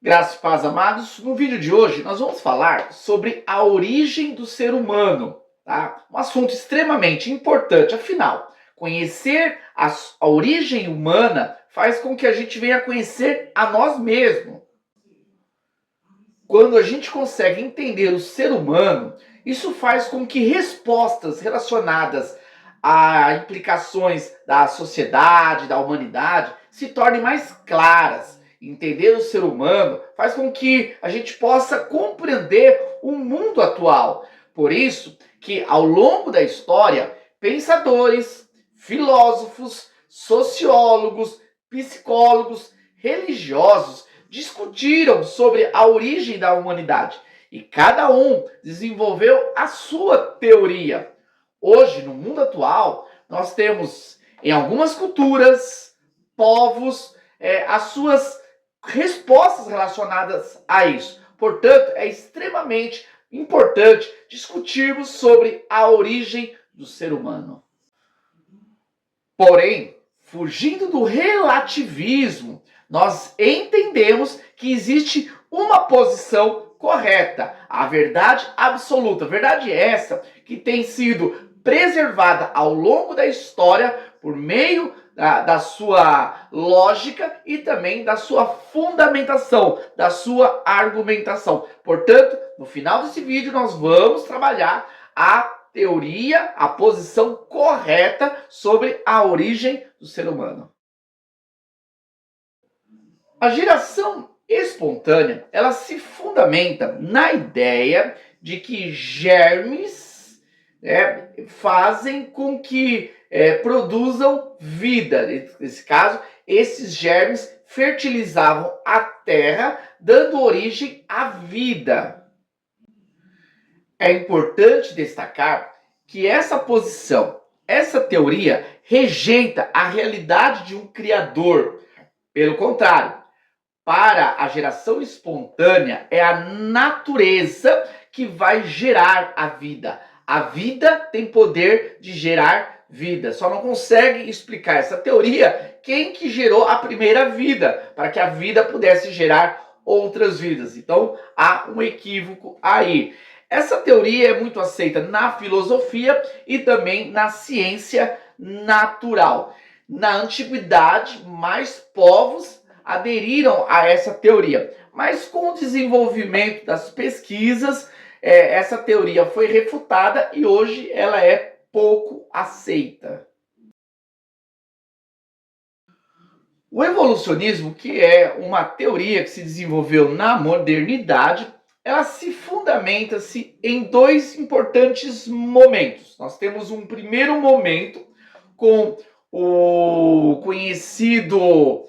Graças e paz, amados. No vídeo de hoje, nós vamos falar sobre a origem do ser humano, tá? Um assunto extremamente importante. Afinal, conhecer a origem humana faz com que a gente venha a conhecer a nós mesmos. Quando a gente consegue entender o ser humano, isso faz com que respostas relacionadas a implicações da sociedade, da humanidade, se tornem mais claras. Entender o ser humano faz com que a gente possa compreender o mundo atual. Por isso que ao longo da história, pensadores, filósofos, sociólogos, psicólogos, religiosos discutiram sobre a origem da humanidade e cada um desenvolveu a sua teoria. Hoje, no mundo atual, nós temos em algumas culturas, povos, as suas respostas relacionadas a isso. Portanto, é extremamente importante discutirmos sobre a origem do ser humano. Porém, fugindo do relativismo, nós entendemos que existe uma posição correta, a verdade absoluta. Verdade essa que tem sido preservada ao longo da história por meio da sua lógica e também da sua fundamentação, da sua argumentação. Portanto, no final desse vídeo nós vamos trabalhar a teoria, a posição correta sobre a origem do ser humano. A geração espontânea, ela se fundamenta na ideia de que germes fazem com que produzam vida. Nesse caso, esses germes fertilizavam a terra, dando origem à vida. É importante destacar que essa posição, essa teoria, rejeita a realidade de um criador. Pelo contrário, para a geração espontânea, é a natureza que vai gerar a vida. A vida tem poder de gerar vida. Só não consegue explicar essa teoria quem que gerou a primeira vida, para que a vida pudesse gerar outras vidas. Então, há um equívoco aí. Essa teoria é muito aceita na filosofia e também na ciência natural. Na antiguidade, mais povos aderiram a essa teoria. Mas com o desenvolvimento das pesquisas, essa teoria foi refutada e hoje ela é pouco aceita. O evolucionismo, que é uma teoria que se desenvolveu na modernidade, ela se fundamenta-se em dois importantes momentos. Nós temos um primeiro momento com o conhecido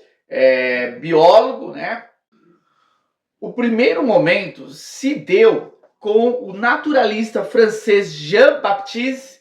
biólogo, né? O primeiro momento se deu com o naturalista francês Jean-Baptiste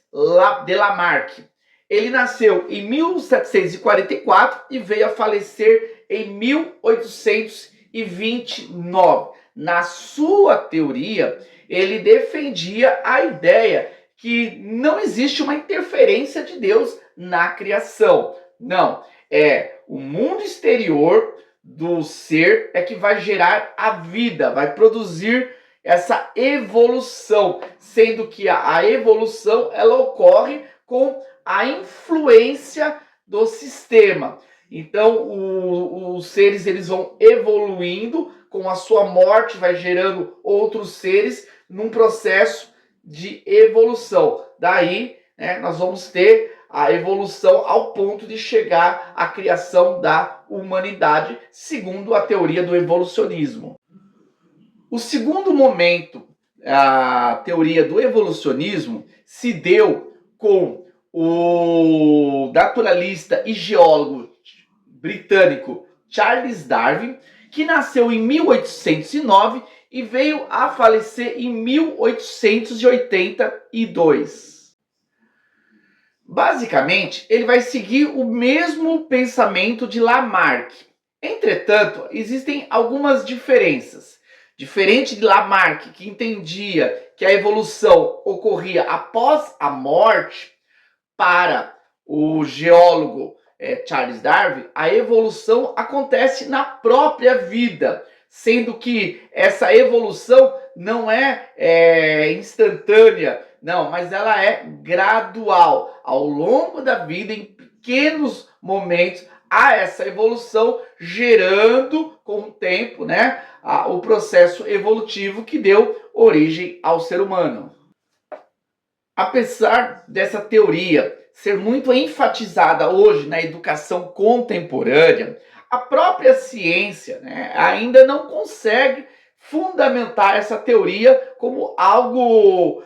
de Lamarck. Ele nasceu em 1744 e veio a falecer em 1829. Na sua teoria, ele defendia a ideia que não existe uma interferência de Deus na criação. Não, é o mundo exterior do ser é que vai gerar a vida, vai produzir essa evolução, sendo que a evolução ela ocorre com a influência do sistema. Então, os seres eles vão evoluindo, com a sua morte vai gerando outros seres num processo de evolução. Daí, nós vamos ter a evolução ao ponto de chegar à criação da humanidade, segundo a teoria do evolucionismo. O segundo momento, a teoria do evolucionismo, se deu com o naturalista e geólogo britânico Charles Darwin, que nasceu em 1809 e veio a falecer em 1882. Basicamente, ele vai seguir o mesmo pensamento de Lamarck. Entretanto, existem algumas diferenças. Diferente de Lamarck, que entendia que a evolução ocorria após a morte, para o geólogo Charles Darwin, a evolução acontece na própria vida, sendo que essa evolução não é instantânea, não, mas ela é gradual. Ao longo da vida, em pequenos momentos, há essa evolução gerando com o tempo, né, o processo evolutivo que deu origem ao ser humano. Apesar dessa teoria ser muito enfatizada hoje na educação contemporânea, a própria ciência, né, ainda não consegue fundamentar essa teoria como algo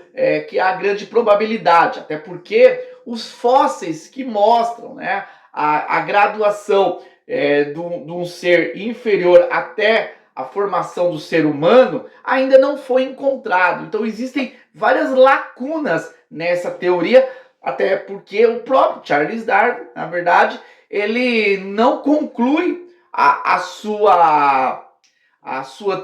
que há grande probabilidade, até porque os fósseis que mostram, né, a graduação de um ser inferior até a formação do ser humano ainda não foi encontrado. Então existem várias lacunas nessa teoria, até porque o próprio Charles Darwin, na verdade, ele não conclui a sua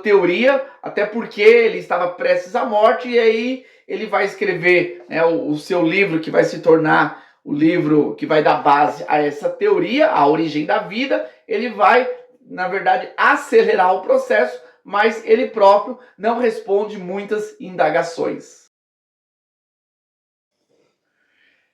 teoria, até porque ele estava prestes à morte, e aí ele vai escrever, né, o seu livro, que vai se tornar o livro que vai dar base a essa teoria, a origem da vida. Ele vai, na verdade, acelerar o processo, mas ele próprio não responde muitas indagações.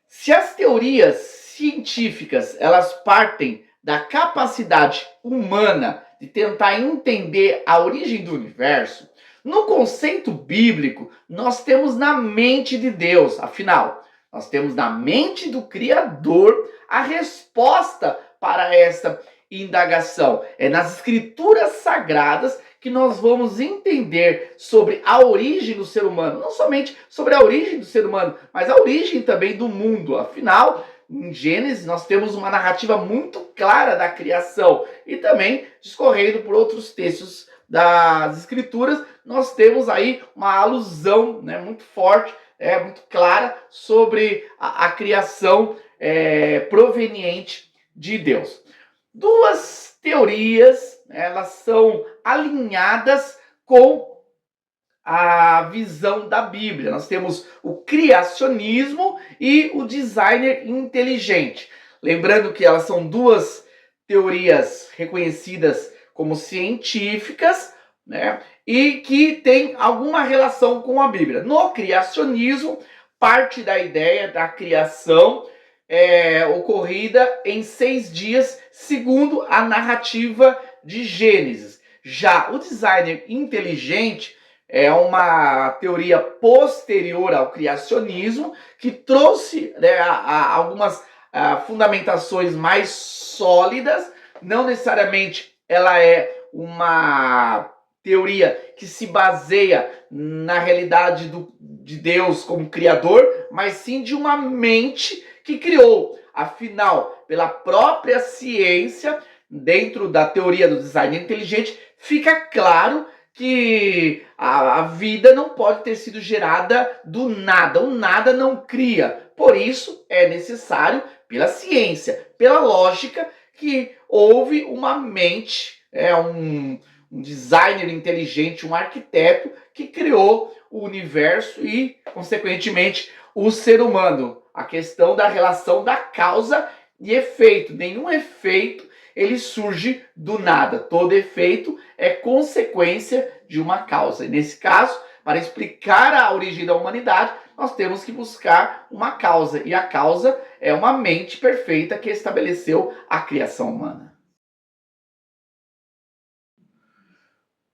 Se as teorias científicas elas partem da capacidade humana de tentar entender a origem do universo, no conceito bíblico nós temos na mente de Deus, afinal, nós temos na mente do Criador a resposta para essa indagação. É nas escrituras sagradas que nós vamos entender sobre a origem do ser humano, não somente sobre a origem do ser humano, mas a origem também do mundo. Afinal, em Gênesis nós temos uma narrativa muito clara da criação, e também discorrendo por outros textos das escrituras, nós temos aí uma alusão, né, muito forte, muito clara sobre a criação proveniente de Deus. Duas teorias, elas são alinhadas com a visão da Bíblia. Nós temos o criacionismo e o designer inteligente. Lembrando que elas são duas teorias reconhecidas como científicas, né, e que tem alguma relação com a Bíblia. No criacionismo, parte da ideia da criação ocorrida em 6 dias, segundo a narrativa de Gênesis. Já o designer inteligente é uma teoria posterior ao criacionismo, que trouxe, né, algumas fundamentações mais sólidas. Não necessariamente ela é uma teoria que se baseia na realidade de Deus como criador, mas sim de uma mente que criou. Afinal, pela própria ciência, dentro da teoria do design inteligente, fica claro que a vida não pode ter sido gerada do nada. O nada não cria. Por isso, é necessário, pela ciência, pela lógica, que houve uma mente, um designer inteligente, um arquiteto que criou o universo e, consequentemente, o ser humano. A questão da relação da causa e efeito. Nenhum efeito ele surge do nada. Todo efeito é consequência de uma causa. E nesse caso, para explicar a origem da humanidade, nós temos que buscar uma causa. E a causa é uma mente perfeita que estabeleceu a criação humana.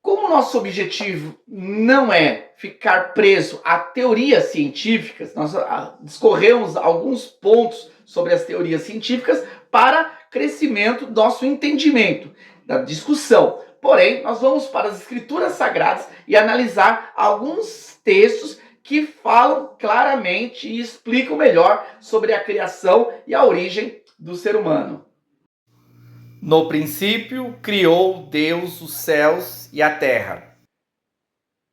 Como nosso objetivo não é ficar preso a teorias científicas, nós discorremos alguns pontos sobre as teorias científicas para crescimento do nosso entendimento, da discussão. Porém, nós vamos para as escrituras sagradas e analisar alguns textos que falam claramente e explicam melhor sobre a criação e a origem do ser humano. No princípio, criou Deus os céus e a terra.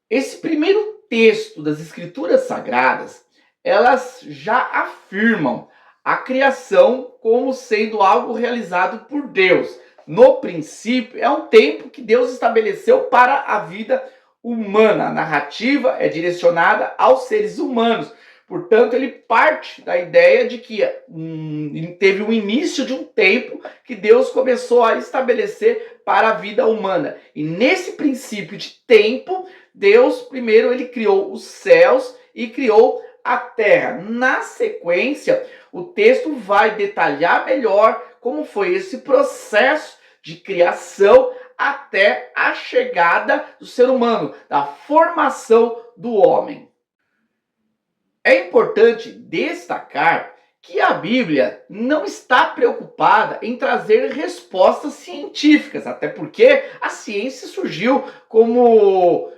Esse primeiro texto das Escrituras Sagradas, elas já afirmam a criação como sendo algo realizado por Deus. No princípio, é um tempo que Deus estabeleceu para a vida humana. A narrativa é direcionada aos seres humanos. Portanto, ele parte da ideia de que teve um início de um tempo que Deus começou a estabelecer para a vida humana. E nesse princípio de tempo, Deus primeiro ele criou os céus e criou a terra. Na sequência, o texto vai detalhar melhor como foi esse processo de criação até a chegada do ser humano, da formação do homem. É importante destacar que a Bíblia não está preocupada em trazer respostas científicas, até porque a ciência surgiu como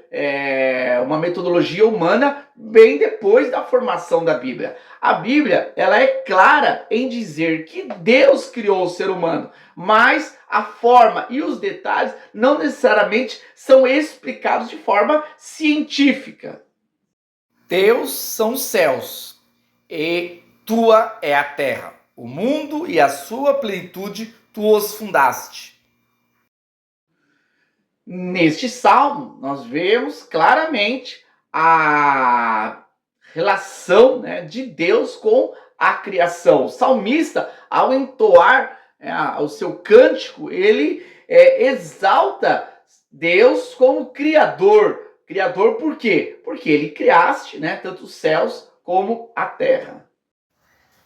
uma metodologia humana bem depois da formação da Bíblia. A Bíblia ela é clara em dizer que Deus criou o ser humano, mas a forma e os detalhes não necessariamente são explicados de forma científica. Teus são os céus, e tua é a terra. O mundo e a sua plenitude tu os fundaste. Neste salmo, nós vemos claramente a relação, né, de Deus com a criação. O salmista, ao entoar o seu cântico, ele exalta Deus como Criador. Criador por quê? Porque ele criaste, né, tanto os céus como a terra.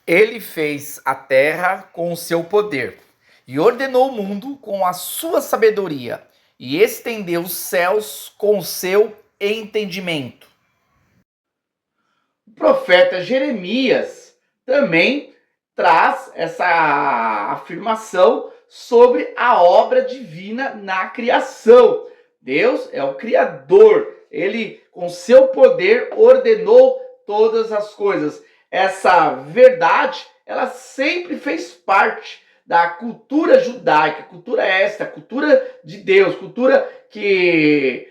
Ele fez a terra com o seu poder e ordenou o mundo com a sua sabedoria e estendeu os céus com o seu entendimento. O profeta Jeremias também traz essa afirmação sobre a obra divina na criação. Deus é o Criador, ele com seu poder ordenou todas as coisas. Essa verdade, ela sempre fez parte da cultura judaica, cultura esta, cultura de Deus, cultura que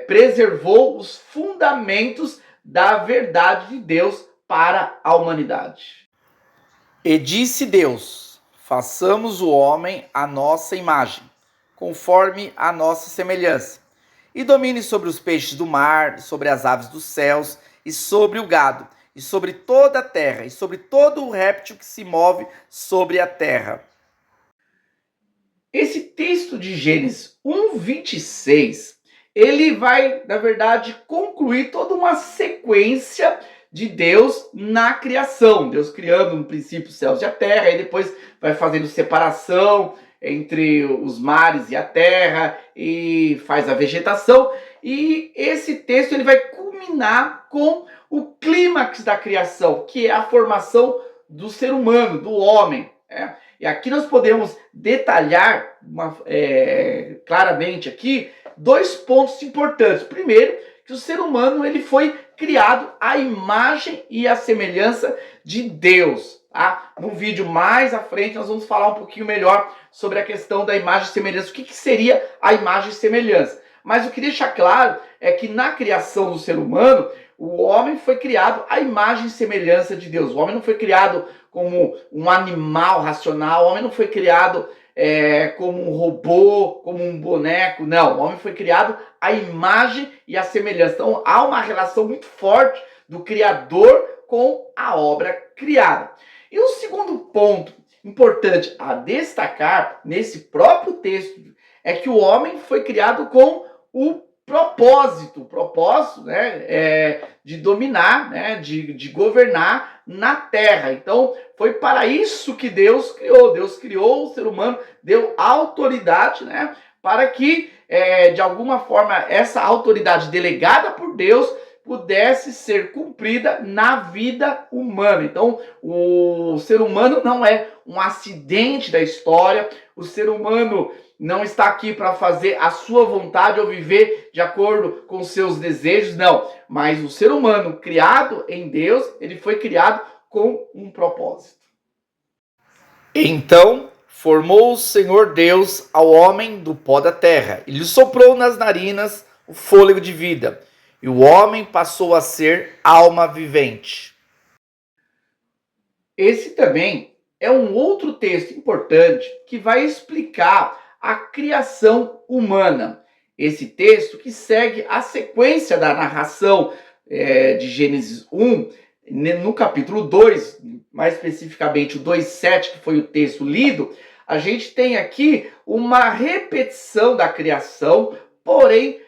preservou os fundamentos da verdade de Deus para a humanidade. E disse Deus: façamos o homem à nossa imagem, conforme a nossa semelhança, e domine sobre os peixes do mar, sobre as aves dos céus, e sobre o gado, e sobre toda a terra, e sobre todo o réptil que se move sobre a terra. Esse texto de Gênesis 1:26, ele vai, na verdade, concluir toda uma sequência de Deus na criação. Deus criando no princípio os céus e a terra, e depois vai fazendo separação entre os mares e a terra, e faz a vegetação. E esse texto ele vai culminar com o clímax da criação, que é a formação do ser humano, do homem. E aqui nós podemos detalhar claramente aqui dois pontos importantes. Primeiro, que o ser humano ele foi criado à imagem e à semelhança de Deus. Tá? No vídeo mais à frente nós vamos falar um pouquinho melhor sobre a questão da imagem e semelhança. O que seria a imagem e semelhança? Mas o que deixa claro é que na criação do ser humano, o homem foi criado à imagem e semelhança de Deus. O homem não foi criado como um animal racional, o homem não foi criado como um robô, como um boneco. Não, o homem foi criado à imagem e à semelhança. Então há uma relação muito forte do Criador com a obra criada. E o segundo ponto importante a destacar nesse próprio texto é que o homem foi criado com o propósito, né, de dominar, né, de governar na terra. Então, foi para isso que Deus criou. Deus criou o ser humano, deu autoridade, né, para que, de alguma forma, essa autoridade delegada por Deus pudesse ser cumprida na vida humana. Então, o ser humano não é um acidente da história, o ser humano não está aqui para fazer a sua vontade ou viver de acordo com seus desejos, não. Mas o ser humano criado em Deus, ele foi criado com um propósito. Então formou o Senhor Deus ao homem do pó da terra, e lhe soprou nas narinas o fôlego de vida, e o homem passou a ser alma vivente. Esse também é um outro texto importante que vai explicar a criação humana. Esse texto que segue a sequência da narração de Gênesis 1, no capítulo 2, mais especificamente o 2:7, que foi o texto lido, a gente tem aqui uma repetição da criação, porém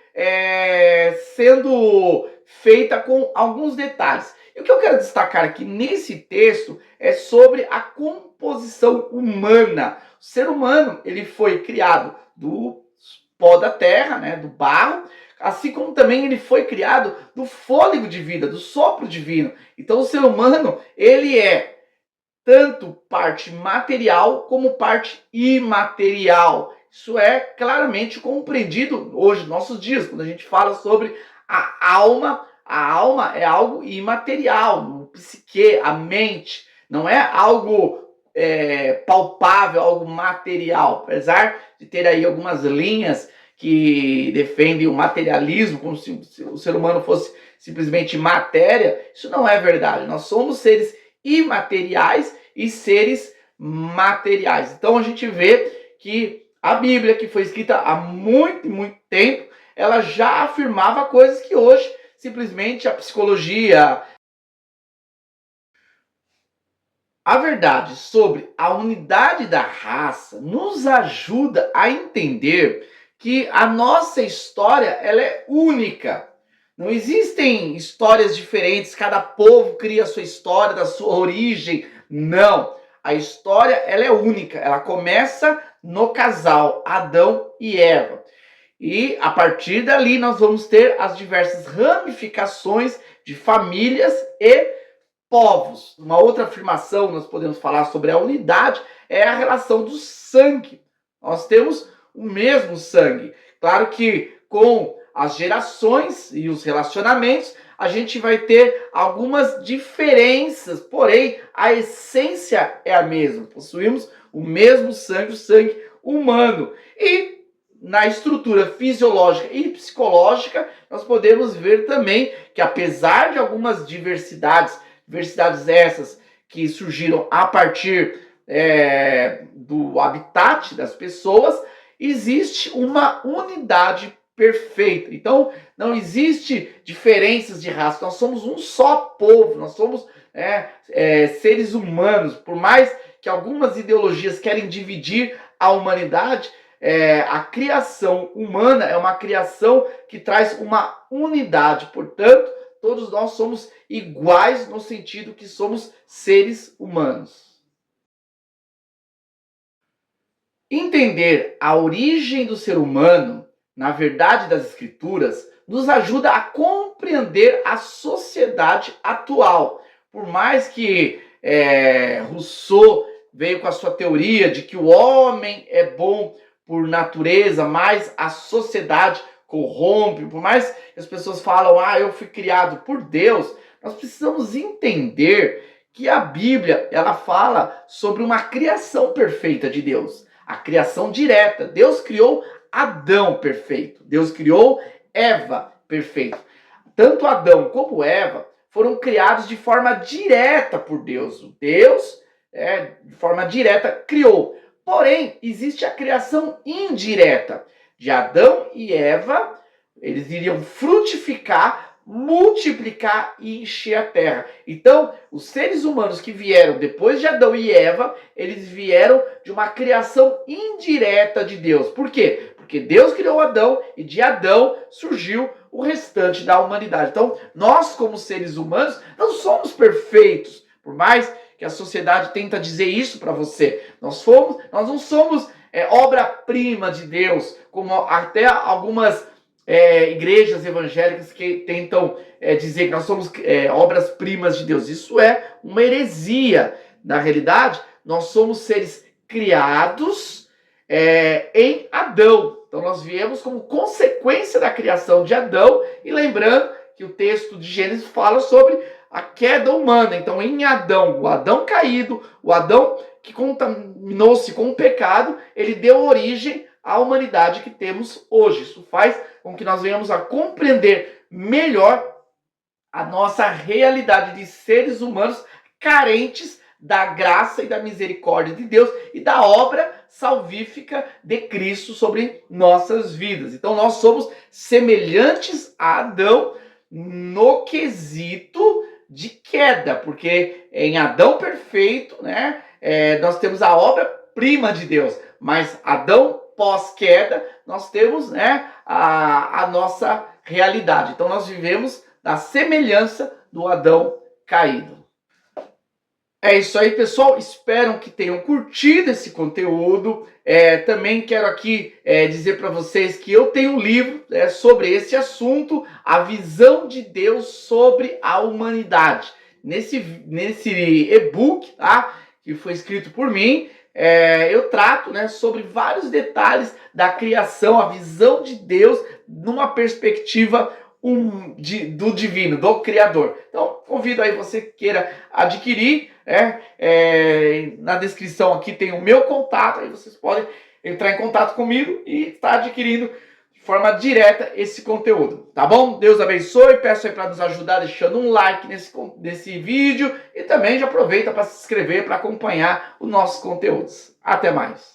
sendo feita com alguns detalhes. E o que eu quero destacar aqui nesse texto é sobre a composição humana. O ser humano, ele foi criado do pó da terra, né, do barro, assim como também ele foi criado do fôlego de vida, do sopro divino. Então o ser humano, ele é tanto parte material como parte imaterial. Isso é claramente compreendido hoje, nos nossos dias, quando a gente fala sobre a alma. A alma é algo imaterial, o psique, a mente, não é algo palpável, algo material. Apesar de ter aí algumas linhas que defendem o materialismo, como se o ser humano fosse simplesmente matéria, isso não é verdade. Nós somos seres imateriais e seres materiais. Então a gente vê que a Bíblia, que foi escrita há muito, muito tempo, ela já afirmava coisas que hoje simplesmente a psicologia. A verdade sobre a unidade da raça nos ajuda a entender que a nossa história ela é única. Não existem histórias diferentes, cada povo cria a sua história, da sua origem. Não. A história ela é única. Ela começa no casal Adão e Eva. E a partir dali nós vamos ter as diversas ramificações de famílias e povos. Uma outra afirmação nós podemos falar sobre a unidade é a relação do sangue. Nós temos o mesmo sangue. Claro que com as gerações e os relacionamentos, a gente vai ter algumas diferenças, porém a essência é a mesma. Possuímos o mesmo sangue, o sangue humano. E na estrutura fisiológica e psicológica, nós podemos ver também que apesar de algumas diversidades essas que surgiram a partir do habitat das pessoas, existe uma unidade perfeita. Então, não existe diferenças de raça. Nós somos um só povo, nós somos seres humanos. Por mais que algumas ideologias querem dividir a humanidade, a criação humana é uma criação que traz uma unidade. Portanto, todos nós somos iguais no sentido que somos seres humanos. Entender a origem do ser humano, na verdade das escrituras, nos ajuda a compreender a sociedade atual. Por mais que Rousseau veio com a sua teoria de que o homem é bom por natureza, mas a sociedade corrompe, por mais que as pessoas falam, eu fui criado por Deus, nós precisamos entender que a Bíblia, ela fala sobre uma criação perfeita de Deus, a criação direta. Deus criou Adão perfeito, Deus criou Eva perfeito. Tanto Adão como Eva foram criados de forma direta por Deus. Deus, de forma direta, criou. Porém, existe a criação indireta. De Adão e Eva, eles iriam frutificar, multiplicar e encher a terra. Então, os seres humanos que vieram depois de Adão e Eva, eles vieram de uma criação indireta de Deus. Por quê? Porque Deus criou Adão e de Adão surgiu o restante da humanidade. Então, nós como seres humanos não somos perfeitos, por mais que a sociedade tenta dizer isso para você. Nós não somos obra-prima de Deus, como até algumas igrejas evangélicas que tentam dizer que nós somos obras-primas de Deus. Isso é uma heresia. Na realidade, nós somos seres criados em Adão. Então nós viemos como consequência da criação de Adão, e lembrando que o texto de Gênesis fala sobre a queda humana. Então em Adão, o Adão caído, o Adão que contaminou-se com o pecado, ele deu origem à humanidade que temos hoje. Isso faz com que nós venhamos a compreender melhor a nossa realidade de seres humanos carentes da graça e da misericórdia de Deus e da obra salvífica de Cristo sobre nossas vidas. Então nós somos semelhantes a Adão no quesito de queda, porque em Adão perfeito, nós temos a obra obra-prima de Deus. Mas Adão, pós-queda, nós temos, né, a nossa realidade. Então nós vivemos na semelhança do Adão caído. É isso aí, pessoal. Espero que tenham curtido esse conteúdo. Também quero aqui dizer para vocês que eu tenho um livro sobre esse assunto, a visão de Deus sobre a humanidade. Nesse e-book, tá, que foi escrito por mim, eu trato, né, sobre vários detalhes da criação, a visão de Deus numa perspectiva do divino, do Criador. Então, convido aí você que queira adquirir. Na descrição aqui tem o meu contato, aí vocês podem entrar em contato comigo e estar adquirindo de forma direta esse conteúdo, tá bom? Deus abençoe, peço aí para nos ajudar deixando um like nesse vídeo e também já aproveita para se inscrever para acompanhar os nossos conteúdos. Até mais!